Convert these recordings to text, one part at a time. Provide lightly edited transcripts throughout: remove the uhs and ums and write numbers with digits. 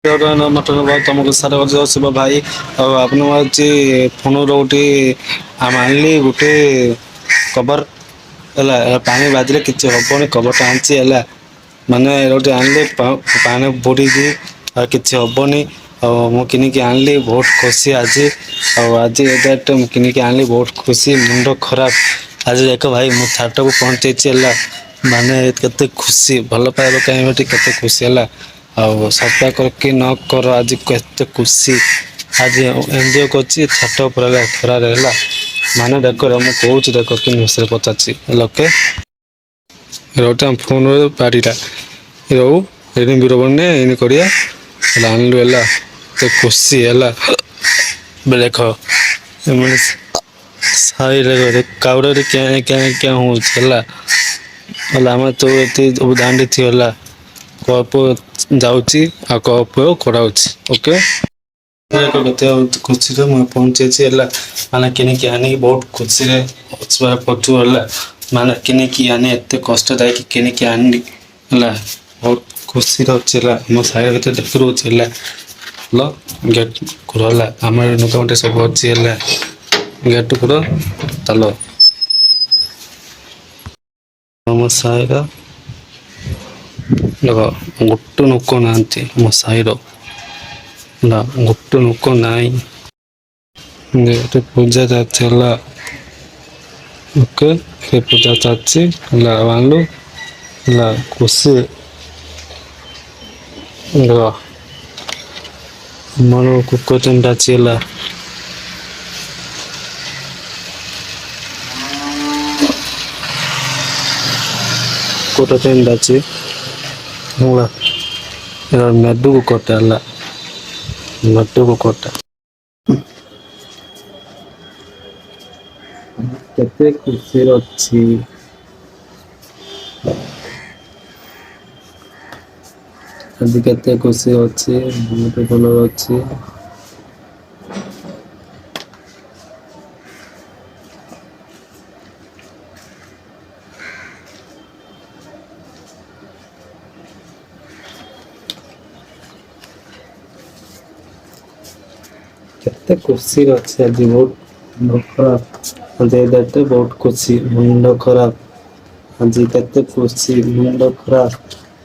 Mutton ଭାଇ ତମକୁ ସାର ଶିବ ଭାଇ ଆଉ ଆପଣ ହଉଛି ଫୋନର ଗୋଟେ ଆଣିଲି ଗୋଟେ କଭର ହେଲା ପାଣି ବାଜିଲେ କିଛି ହବନି କଭରଟା ଆଣିଛି ହେଲା ମାନେ ଗୋଟେ ଆଣିଲେ ପାଣି ବୁଡିକି ଆଉ କିଛି ହବନି ଆଉ ମୁଁ କିଣିକି ଆଣିଲି ବହୁତ ଖୁସି ଆଜି ଆଉ ଆଜି ଏଟା ମୁଁ କିଣିକି ଆଣିଲି ବହୁତ ଖୁସି ମୁଣ୍ଡ ଖରାପ ଆଜି ଦେଖ ଭାଇ ମୁଁ ଛାତକୁ ପହଞ୍ଚେଇଛି ହେଲା ମାନେ କେତେ ଖୁସି ଭଲ ପାଇବା କାହିଁକି କେତେ ଖୁସି ହେଲା ଆଉ ସଫା କର କି ନ କର ଆଜି କେତେ ଖୁସି ଆଜି ଏନ୍ଜୟ କରୁଛି ଛାତ ଉପରେ ହେଲା ଖରାରେ ହେଲା ମାନେ ଦେଖ ମୁଁ କହୁଛି ଦେଖ କି ବିଷୟରେ ପଚାରୁଛି ଲୋକେ ରହୁଛି ଆମ ଫୋନରେ ପାଡ଼ିଟା ରହୁ ଏଇନେ ବି ରହବନି ଏଇନେ କରିବା ହେଲା ଆଣିଲୁ ହେଲା ଏତେ ଖୁସି ହେଲା ଦେଖ ଏମାନେ ସାହିରେ କାଉରରେ କେଁ କେଁ କେଁ ହଉଛି ହେଲା ହେଲା ଆମେ ତ ଏଠି ଦାଣ୍ଡିଥି ହେଲା କପ ଯାଉଛି ଆଉ କପ କରାଉଛି ଓକେ କେତେ ଖୁସିରେ ମୁଁ ପହଞ୍ଚେଇଛି ହେଲା ମାନେ କିଣିକି ଆଣିକି ବହୁତ ଖୁସିରେ ପଛୁ ହେଲା ମାନେ କିଣିକି ଆଣି ଏତେ କଷ୍ଟ ଯାଇକି କିଣିକି ଆଣିଲି ହେଲା ବହୁତ ଖୁସିରେ ଅଛି ହେଲା ମୋ ସାହିର ଭିତରେ ଦେଖି ରହୁଛି ହେଲା ଭଲ ଗେଟ୍ ଖୋଲ ହେଲା ଆମର ମୋଟାମୋଟି ସବୁ ଅଛି ହେଲା ଗେଟ୍ ଖୋଲ ଚାଲ ଆମ ସାହିର ଦେଖ ଗୋଟେ ଲୋକ ନାହାନ୍ତି ମୋ ସାହିର ନା ଗୋଟେ ଲୋକ ନାହିଁ ଗୋଟେ ପୂଜା ଚାଲିଛି ହେଲା ଓକେ ସେ ପୂଜା ଚାଲିଛି ହେଲା ଆଣିଲୁ ହେଲା ଖୁସି ଦେଖ ଆମର କୁକୁର ତିନିଟା ଅଛି ହେଲା କୁକୁର ତିନିଟା ଅଛି ହେଲା ଏଟା ମେଦୁ କୁକୁରଟା ହେଲା ମେଦୁ କୁକୁରଟା କେତେ ଖୁସିରେ ଅଛି ଆଜି କେତେ ଖୁସି ଅଛି ବହୁତ ଭଲ ଅଛି କେତେ ଖୁସିରେ ଅଛି ଆଜି ବହୁତ ଖରାପ ଦେହଟେ ବହୁତ ଖୁସି ମୁଣ୍ଡ ଖରାପ ଆଜି କେତେ ଖୁସି ମୁଣ୍ଡ ଖରାପ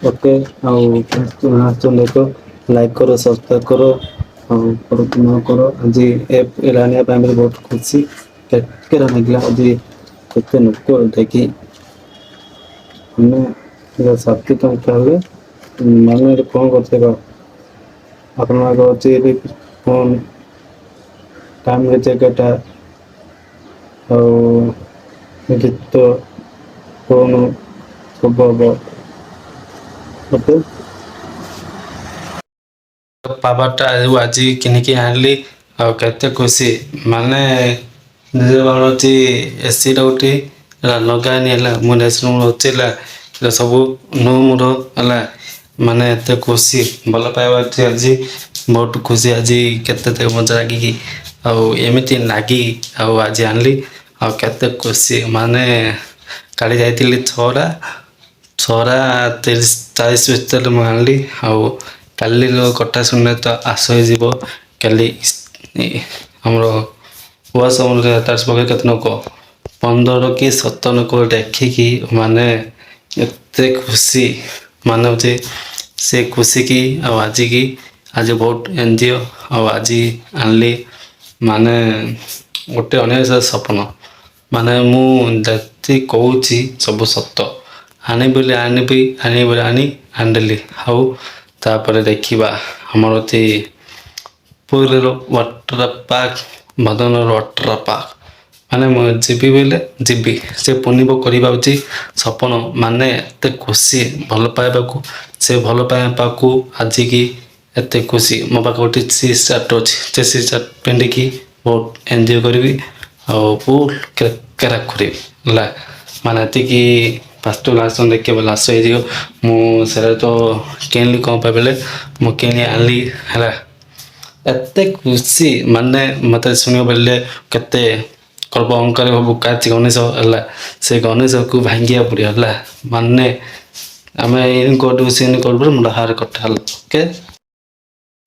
ଓକେ ଆଉ ଦେଖ ଲାଇକ୍ କର ସବସ୍କ୍ରାଇବ କର ଆଉ ନ କର ଆଜି ଆଣିବା ପାଇଁ ବହୁତ ଖୁସି କେତେ ଲାଗିଲା ଆଜି କେତେ ଲୋକ ଦେଖି ଆମେ ସାଥି ଟଙ୍କା ହେଲେ ମାନେ କଣ କରୁଥିଲେ କହ ଆପଣଙ୍କ ଅଛି ଏବେ ଫୋନ୍ କାମରେ ଜାଗାଟା ଆଉ ଗୀତ ଫୋନ ସବୁ ହବ ଓକେ ପାୱାର ଟା ଆଜି କିଣିକି ଆଣିଲି ଆଉ କେତେ ଖୁସି ମାନେ ଅଛି ଏସିଟା ଗୋଟେ ହେଲା ଲଗାନି ହେଲା ମୁଁ ଅଛି ହେଲା ସବୁ ରୁମର ହେଲା ମାନେ ଏତେ ଖୁସି ଭଲ ପାଇବା ଅଛି ଆଜି ବହୁତ ଖୁସି ଆଜି କେତେ ମଜା ଲାଗିକି ଆଉ ଏମିତି ଲାଗି ଆଉ ଆଜି ଆଣିଲି ଆଉ କେତେ ଖୁସି ମାନେ କାଲି ଯାଇଥିଲି ଛଅଟା 30-40 ଭିତରେ ମୁଁ ଆଣିଲି ଆଉ କାଲିର କଥା ଶୁଣିଲେ ତ ଆସ ହେଇଯିବ କାଲି ଆମର ଉଆ ସମୟରେ ପକେଇ କେତେ ନୋକ 15 କି 17 ଲୋକ ଦେଖିକି ମାନେ ଏତେ ଖୁସି ମାନେ ହଉଛି ସେ ଖୁସି କି ଆଉ ଆଜିକି ଆଜି ବହୁତ ଏନଜିଓ ଆଉ ଆଜି ଆଣିଲି ମାନେ ଗୋଟେ ଅନ୍ୟ ସପନ ମାନେ ମୁଁ ଯେତିକି କହୁଛି ସବୁ ସତ ଆଣିବି ବୋଲି ଆଣିଦେଲି ଆଉ ତାପରେ ଦେଖିବା ଆମର ଅଛି ପୁରୀର ୱାଟର ପାର୍କ ଭଦନର ୱାଟର ପାର୍କ ମାନେ ମୁଁ ଯିବି ବୋଇଲେ ଯିବି ସେ ପୂର୍ଣ୍ଣିମ କରିବା ଉଚିତ ସପନ ମାନେ ଏତେ ଖୁସି ଭଲ ପାଇବାକୁ ସେ ଭଲ ପାଇବା ପାଖକୁ ଆଜିକି ଏତେ ଖୁସି ମୋ ପାଖେ ଗୋଟେ ସି ସାର୍ଟ ଅଛି ସେ ସି ସାର୍ଟ ପିନ୍ଧିକି ବହୁତ ଏନ୍ଜୟ କରିବି ଆଉ ଫୁଲ୍ କେରାକ କରିବି ହେଲା ମାନେ ଏତିକି ଫାଷ୍ଟ ଲାଷ୍ଟ ଦେଖିବ ଲାଷ୍ଟ ହେଇଯିବ ମୁଁ ସେଟା ତ କିଣିଲି କଣ ପାଇଁ ବୋଲେ ମୁଁ କିଣି ଆଣିଲି ହେଲା ଏତେ ଖୁସି ମାନେ ମତେ ଶୁଣିବ ବୋଇଲେ କେତେ ଗର୍ବ ଅହଙ୍କାର ହବୁ କାଛି ଗଣେଶ ହେଲା ସେ ଗଣେଶକୁ ଭାଙ୍ଗିବାକୁ ପଡ଼ିବ ହେଲା ମାନେ ଆମେ ଏମିତି କରିବୁ ସେମିତି କରିବୁ ମୁଣ୍ଡ ହାରେ କଥା ହେଲା ଓକେ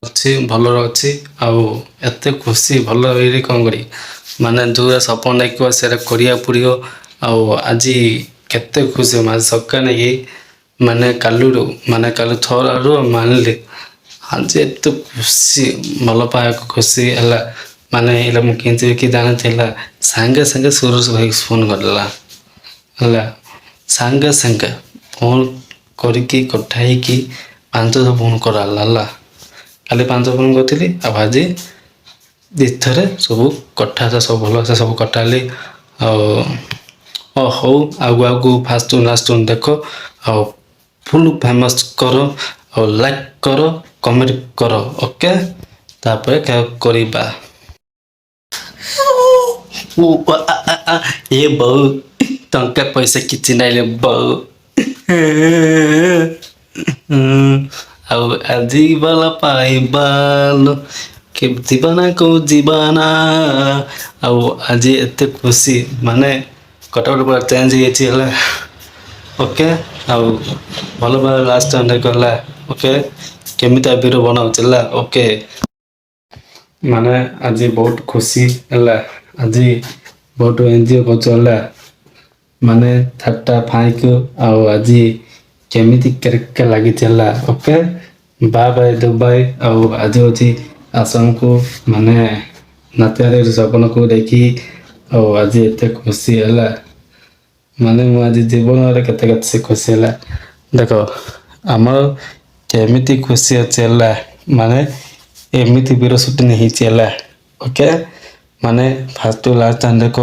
ଅଛି ଭଲରେ ଅଛି ଆଉ ଏତେ ଖୁସି ଭଲ ଏଇରେ କ'ଣ କରି ମାନେ ଯେଉଁଟା ସପନ ଦେଖିବ ସେଇଟା କରିବାକୁ ପଡ଼ିବ। ଆଉ ଆଜି କେତେ ଖୁସି ମାନେ ସକାଳେ ନେଇକି ମାନେ କାଲିରୁ ମାନେ କାଲି ଛଅଟାରୁ ମାନିଲି ଆଜି ଏତେ ଖୁସି ଭଲ ପାଇବାକୁ ଖୁସି ହେଲା ମାନେ ଏଇଟା ମୁଁ କିଣିଥିବି କି ଜାଣିଥିଲା ସାଙ୍ଗେ ସାଙ୍ଗେ ସୁରଜ ଭାଇ ଫୋନ୍ କରିଦେଲା ହେଲା ସାଙ୍ଗେ ସାଙ୍ଗେ ଫୋନ୍ କରିକି କଥା ହେଇକି 5 ଥର ଫୋନ୍ କରାହେଲା ହେଲା କାଲି 5 ଫୋନ୍ କରିଥିଲି ଆଉ ଆଜି ଦିଥରେ ସବୁ କଥା ସବୁ ଭଲ ସେ ସବୁ କଥା ହେଲି ଆଉ ହଉ ଆଗକୁ ଆଗକୁ ଫାଷ୍ଟ ଲାଷ୍ଟ ଦେଖ ଆଉ ଫୁଲ୍ ଫେମସ୍ କର ଆଉ ଲାଇକ୍ କର କମେଣ୍ଟ କର ଓକେ ତାପରେ କରିବା ଏ ବୋଉ ଟଙ୍କା ପଇସା କିଛି ନାହିଁ ବୋଉ ଆଉ ଆଜି ଭଲ ପାଇବାଲ କେ ଯିବାନା କୋଉ ଯିବାନା ଆଉ ଆଜି ଏତେ ଖୁସି ମାନେ କଟକ ପୁରା ଚେଞ୍ଜ ହେଇଯାଇଛି ହେଲା ଓକେ ଆଉ ଭଲ ଭାବରେ ଲାଷ୍ଟ ଗଲା ଓକେ କେମିତି ଭିଡ଼ିଓ ବନାଉଛି ହେଲା ଓକେ ମାନେ ଆଜି ବହୁତ ଖୁସି ହେଲା ଆଜି ବହୁତ ଏନ୍ଜୟ କରୁଛୁ ହେଲା ମାନେ ଥାଟ୍ଟା ଫାଇକୁ ଆଉ ଆଜି କେମିତି କେରକେ ଲାଗିଛି ହେଲା ଓକେ ବାଏ ବାଏ ଦୁବାଇ ଆଉ ଆଜି ଅଛି ଆସାମକୁ ମାନେ ନାତିଆରେ ସପନକୁ ଦେଖି ଆଉ ଆଜି ଏତେ ଖୁସି ହେଲା ମାନେ ମୁଁ ଆଜି ଜୀବନରେ କେତେ କେତେ ଖୁସି ହେଲା ଦେଖ ଆମର କେମିତି ଖୁସି ଅଛି ହେଲା ମାନେ ଏମିତି ବିର ସୁଟିଂ ହେଇଛି ହେଲା ଓକେ ମାନେ ଫାଷ୍ଟ ଲାଷ୍ଟ ଟାଇମ୍ ଦେଖ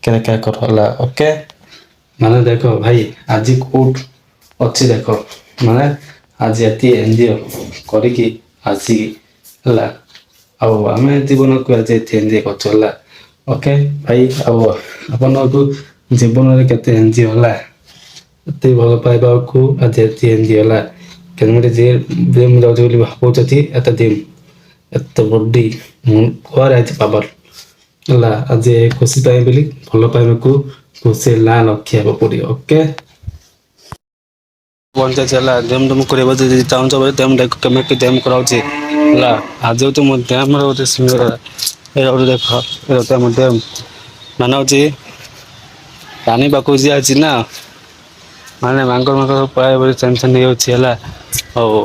କେତେ କର ହେଲା ଓକେ ମାନେ ଦେଖ ଭାଇ ଆଜି କୋଉଠ ଅଛି ଦେଖ ମାନେ ଆଜି ଏତି ଏନ୍ଜୟ କରିକି ଆସିକି ହେଲା ଆଉ ଆମେ ଜୀବନକୁ ଆଜି ଏଠି ଏନ୍ଜୟ କରୁଛୁ ହେଲା ଓକେ ଭାଇ ଆଉ ଆପଣଙ୍କୁ ଜୀବନରେ କେତେ ଏନ୍ଜୟ ହେଲା ଏତେ ଭଲ ପାଇବାକୁ ଆଜି ଏତି ଏନ୍ଜୟ ହେଲା କେମିତି ଯିଏ ମୁଁ ଯାଉଛି ବୋଲି ଭାବୁଛନ୍ତି ଏତେ ଦିନ ଏତେ ବଡି ମୁଁ କୁଆଡେ ଆଇଛି ପାବାଲ ହେଲା ଆଜି ଖୁସି ପାଇଁ ବୋଲି ଭଲ ପାଇବାକୁ ଖୁସି ନା ରଖିବାକୁ ପଡିବ ଓକେ ପଞ୍ଚାୟତ ହେଲା ଡେମ୍ ଡେମ୍ କରିବାକୁ ଯଦି ଚାହୁଁଛ ବୋଲେ ଡେମ୍ କେମିତି ଡେମ୍ କରାଉଛି ହେଲା ଆଜି ହଉଛି ମୁଁ ଡ୍ୟାମର ଗୋଟେ ସିଙ୍ଗର ଏଇଟା ଗୋଟେ ଦେଖ ଏଇଟା ଆମ ଡ୍ୟାମ୍ ମାନେ ହଉଛି ପାଣି ପାଖକୁ ଦିଆଯାଇଛି ନା ମାନେ ମାଙ୍କଡ଼ ମାଙ୍କଡ଼ ପଳେଇବେ ବୋଲି ଟେନସନ୍ ହେଇଯାଉଛି ହେଲା ହଉ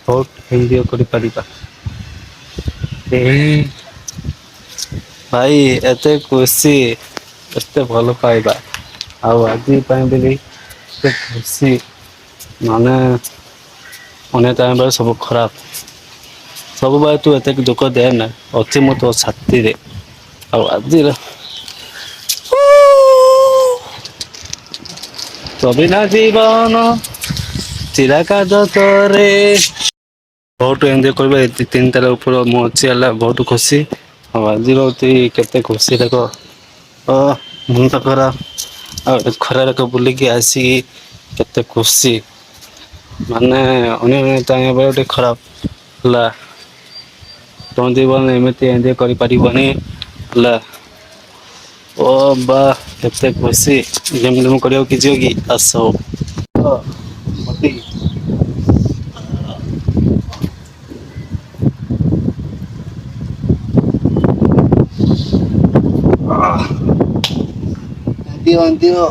ବହୁତ ଏନ୍ଜୟ କରିପାରିବା ଭାଇ ଏତେ ଖୁସି ଏତେ ଭଲ ପାଇବା ଆଉ ଆଜି ପାଇଁ ବୋଲି ଏତେ ଖୁସି ମାନେ ଅନ୍ୟ ଟାଇମ୍ ବେଳେ ସବୁ ଖରାପ ସବୁବେଳେ ତୁ ଏତେ ଦୁଃଖ ଦେନା ଅଛି ମୁଁ ତୋ ସାଥିରେ ଆଉ ଆଜିର ସବିନା ଜୀବନ ଚିରାକାଜତରେ ବହୁତ ଏନ୍ଜୟ କରିବା ଏ 3 ତାଲା ଉପରେ ମୁଁ ଅଛି ହେଲା ବହୁତ ଖୁସି ଆଉ ଆଜି ରହୁଛି କେତେ ଖୁସି ଦେଖ ଅ ମୁଣ୍ଡ ଖରାପ ଆଉ ଖରାରେ ବୁଲିକି ଆସିକି କେତେ ଖୁସି ମାନେ ଅନ୍ୟ ଚାହିଁବା ବେଳେ ଟିକେ ଖରାପ ହେଲା ତମ ଜୀବନରେ ଏମିତି ଏନ୍ଜୟ କରିପାରିବନି ହେଲା ଓ ବା କେତେ ଖୁସି ଯେମିତି ମୁଁ କରିବାକୁ କିଛି ଯିବ କି ଆସ ହଁ ମତି ଦିଅ ଦିଅ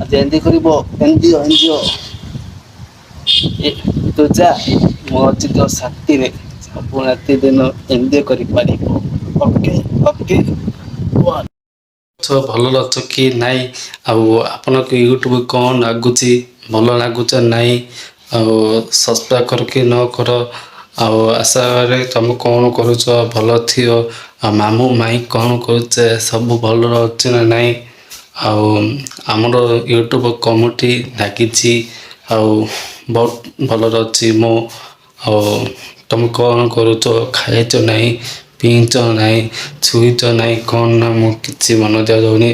ଆଜି ଏମିତି କରିବ ଏନଜିଓ ଏନଜିଓ ତୁ ଯା ମୁଁ ଅଛି ତୋ ସାଥିରେ ସବୁ ରାତି ଦିନ ଏନଜୟ କରିପାରିବ ଓକେ ଓକେ ଭଲ ଅଛ କି ନାଇଁ ଆଉ ଆପଣଙ୍କୁ ୟୁଟ୍ୟୁବ କଣ ଲାଗୁଛି ଭଲ ଲାଗୁଛ ନାଇଁ ଆଉ ସବସ୍କ୍ରାଇବ୍ କର କି ନ କର ଆଉ ଆଶାରେ ତମେ କଣ କରୁଛ ଭଲ ଥିବ ଆଉ ମାମୁଁ ମାଇଁ କଣ କରୁଛେ ସବୁ ଭଲରେ ଅଛି ନା ନାଇଁ ଆଉ ଆମର ୟୁଟ୍ୟୁବ କମିଟି ଲାଗିଛି ଆଉ ବହୁତ ଭଲରେ ଅଛି ମୁଁ ଆଉ ତମେ କଣ କରୁଛ ଖାଇଛ ନାହିଁ ପିଇଛ ନାହିଁ ଛୁଇଁଛ ନାହିଁ କଣ ନା ମୁଁ କିଛି ମନ ଦିଆଯାଉନି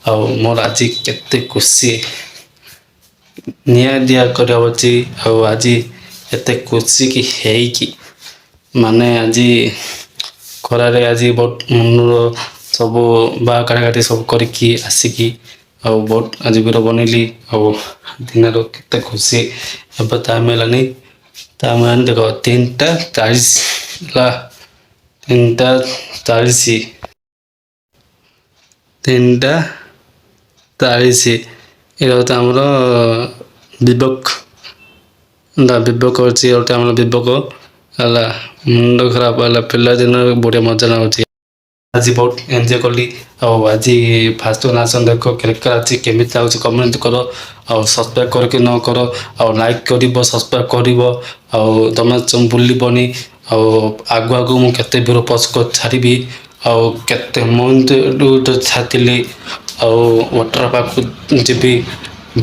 ଆଉ ମୋର ଆଜି କେତେ ଖୁସି ନିଆଁ ଦିଆ କରିବାର ଅଛି ଆଉ ଆଜି ଏତେ ଖୁସିକି ହେଇକି ମାନେ ଆଜି ଖରାରେ ଆଜି ବହୁତ ମନର ସବୁ ବା କାଟାକାଟି ସବୁ କରିକି ଆସିକି ଆଉ ବହୁତ ଆଜି ଭିଡ଼ିଓ ବନେଇଲି ଆଉ ଦିନରେ କେତେ ଖୁସି ଏବେ ଟାଇମ୍ ହେଲାନି ତାମାନେ ଦେଖ 3ଟା 40 ହେଲା 3ଟା 40 3ଟା 40 ଏଇଟା ହଉଛି ଆମର ବିବେକ ବିବେକ ଅଛି ଗୋଟେ ଆମର ବିବେକ ହେଲା ମୁଣ୍ଡ ଖରାପ ହେଲା ପିଲାଦିନ ବଢ଼ିଆ ମଜା ଲାଗୁଛି ଆଜି ବହୁତ ଏନ୍ଜୟ କଲି ଆଉ ଆଜି ଫାଷ୍ଟ ଆସନ ଦେଖ କ୍ରିକେଟ ଅଛି କେମିତି ଲାଗୁଛି କମେଣ୍ଟ କର ଆଉ ସବସ୍କ୍ରାଇବ୍ କର କି ନ କର ଆଉ ଲାଇକ୍ କରିବ ସବସ୍କ୍ରାଇବ୍ କରିବ ଆଉ ତମେ ଭୁଲିବନି ଆଉ ଆଗୁ ଆଗକୁ ମୁଁ କେତେ ଭିଡ଼ିଓ ପୋଷ୍ଟ ଛାଡ଼ିବି ଆଉ କେତେ ମୁଁ ଛାଡ଼ିଥିଲି ଆଉ ୱାଟର ପାର୍କକୁ ଯିବି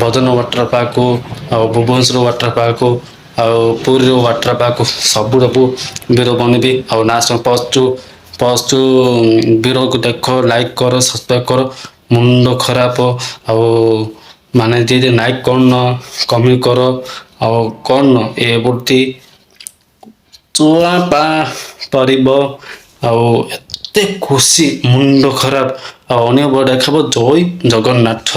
ଭଜନ ୱାଟର ପାର୍କକୁ ଆଉ ଭୁବନେଶ୍ୱର ୱାଟର ପାର୍କକୁ ଆଉ ପୁରୀର ୱାଟର ପାର୍କକୁ ସବୁ ଭିଡ଼ିଓ ବନେଇବି ଆଉ ଲାଷ୍ଟ ପୋଷ୍ଟ ଭିଡ଼ିଓକୁ ଦେଖ ଲାଇକ୍ କର ସବସ୍କ୍ରାଇବ୍ କର ମୁଣ୍ଡ ଖରାପ ଆଉ ମାନେ ଯିଏ ଲାଇକ୍ କରୁନ କମେଣ୍ଟ କର ଆଉ କରୁନ ଏ ପ୍ରତି ଚୁଆପା କରିବ ଆଉ ଏତେ ଖୁସି ମୁଣ୍ଡ ଖରାପ ଆଉ ଅନ୍ୟ ବଡ଼ ଦେଖାବ ଜୟ ଜଗନ୍ନାଥ।